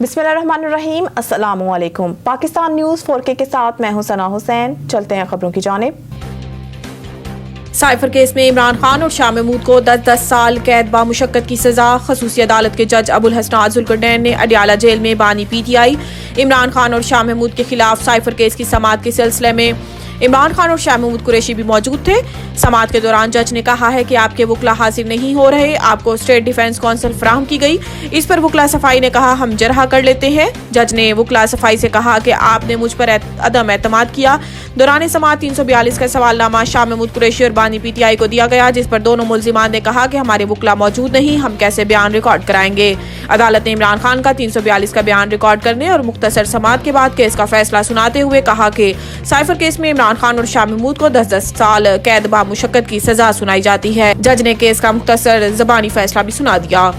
बिस्मिल्लाहिर्रहमानिर्रहीम, अस्सलामुअलैकुम। Pakistan news 4K के साथ मैं हूं सना हुसैन। चलते हैं खबरों की जानिब। साइफर केस में इमरान खान और शाह महमूद को 10-10 साल कैद बामुशक्कत की सजा। खसूसी अदालत के जज अबुल हसनात जुल्करनैन ने अडियाला जेल में बानी PTI इमरान खान और शाह महमूद के खिलाफ साइफर केस की समाअत के सिलसिले में इमरान खान और शाह महमूद कुरैशी भी मौजूद थे। समाअत के दौरान जज ने कहा है कि आपके वकला हाजिर नहीं हो रहे, आपको स्टेट डिफेंस काउंसिल फराहम की गई। इस पर वकला सफाई ने कहा हम जरहा कर लेते हैं। जज ने वकला सफाई से कहा कि आपने मुझ पर अदम एतमाद किया। दौरान समाअत 342 का सवालनामा शाह महमूद कुरैशी और बानी PTI को दिया गया, जिस पर दोनों मुल्जिमान ने कहा कि हमारे वकला मौजूद नहीं, हम कैसे बयान रिकॉर्ड कराएंगे। अदालत ने इमरान खान का 342 का बयान रिकॉर्ड करने और मुख्तसर समाअत के बाद केस का फैसला सुनाते हुए कहा कि साइफर केस में इमरान खान और शाह महमूद को 10-10 साल कैद बामुशक्कत की सजा सुनाई जाती है। जज ने केस का मुख्तसर ज़बानी फैसला भी सुना दिया।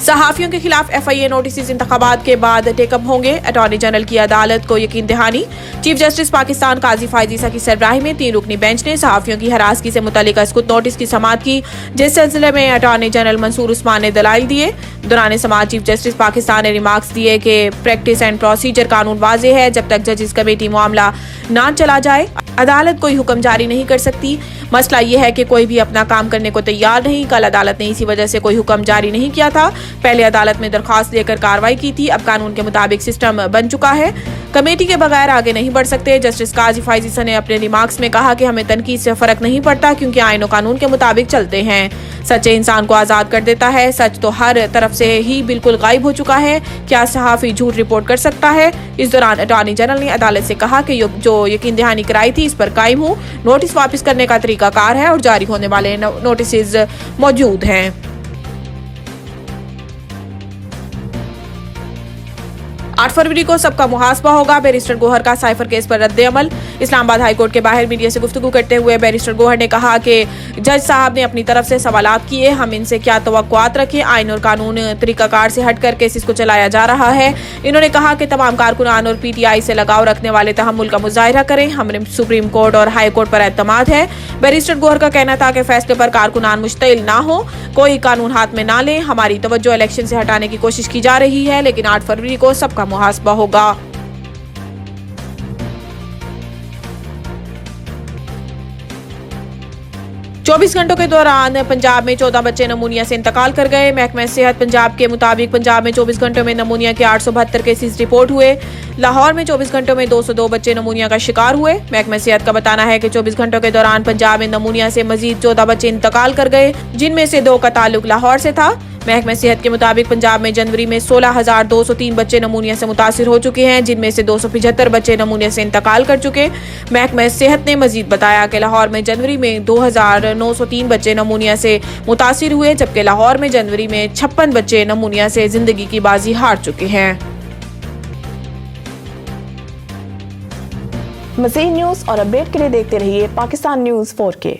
सहाफियों के खिलाफ FIA नोटिस इंतखाबात के बाद टेकअप होंगे। अटॉर्नी जनरल की अदालत को यकीन दहानी। चीफ जस्टिस पाकिस्तान काजी फायज ईसा की सरबराही में 3 रुकनी बेंच ने सहाफियों की हरासगी से मुतल्लिक स्कूत नोटिस की समाअत की, जिस सिलसिले में अटॉर्नी जनरल मंसूर उस्मान ने दलाइल दिए। दौरान समाअत चीफ जस्टिस पाकिस्तान ने रिमार्क्स दिए कि प्रैक्टिस एंड प्रोसीजर कानून वाज़ेह है, जब तक जजेस कमेटी मामला ना चला जाए अदालत कोई हुक्म जारी नहीं कर सकती। मसला यह है कि कोई भी अपना काम करने को तैयार नहीं। कल अदालत ने इसी वजह से कोई हुक्म जारी नहीं किया था। पहले अदालत में दरख्वास्त लेकर कार्रवाई की थी, अब कानून के मुताबिक सिस्टम बन चुका है, कमेटी के बगैर आगे नहीं बढ़ सकते। जस्टिस काजी फायज ईसा ने अपने रिमार्क्स में कहा कि हमें तनकीद से फर्क नहीं पड़ता, क्योंकि आईन और कानून के मुताबिक चलते हैं। सच्चे इंसान को आजाद कर देता है। सच तो हर तरफ से ही बिल्कुल गायब हो चुका है। क्या सहाफी झूठ रिपोर्ट कर सकता है? इस दौरान अटॉर्नी जनरल ने अदालत से कहा कि जो यकीन दहानी कराई थी इस पर कायम हूँ। नोटिस वापस करने का तरीकाकार है और जारी होने वाले नोटिस मौजूद हैं। 8 फरवरी को सबका मुहासबा होगा। बैरिस्टर गोहर का साइफर केस पर रद्द अमल। इस्लामाबाद हाई कोर्ट के बाहर मीडिया से गुफ्तगू करते हुए बैरिस्टर गोहर ने कहा कि जज साहब ने अपनी तरफ से सवालात किए, हम इनसे क्या तवक्कुआत रखें। आइन और कानून तरीकाकार से हटकर केस को चलाया जा रहा है। इन्होंने कहा कि तमाम कारकुनान और PTI से लगाव रखने वाले तहम्मुल का मुजाहिरा करें। हमें सुप्रीम कोर्ट और हाई कोर्ट पर एतमाद है। बैरिस्टर गोहर का कहना था कि फैसले पर कारकुनान मुश्तिल ना हो, कोई कानून हाथ में ना लें। हमारी तवज्जो इलेक्शन से हटाने की कोशिश की जा रही है, लेकिन 8 फरवरी को सबका मुहासबा होगा। चौबीस घंटों के दौरान पंजाब में 14 बच्चे नमूनिया से इंतकाल कर गए। महकमा सेहत पंजाब के मुताबिक पंजाब में 24 घंटों में नमूनिया के 872 केसेस रिपोर्ट हुए। लाहौर में 24 घंटों में 202 बच्चे नमूनिया का शिकार हुए। महकमा सेहत का बताना है कि 24 घंटों के दौरान पंजाब में नमूनिया से मजीद 14 बच्चे इंतकाल कर गए, जिनमें से 2 का ताल्लुक लाहौर से था। महकमा सेहत के मुताबिक पंजाब में जनवरी में 16,203 बच्चे नमूनिया से मुतासिर हो चुके हैं, जिनमें से 275 बच्चे नमूनिया से इंतकाल कर चुके। महकमा सेहत ने मजीद बताया कि लाहौर में जनवरी में 2,903 बच्चे नमूनिया से मुतासिर हुए, जबकि लाहौर में जनवरी में 56 बच्चे नमूनिया से जिंदगी की बाजी हार चुके हैं। मज़ीद न्यूज़ और अपडेट के लिए देखते रहिए पाकिस्तान न्यूज़ 4K।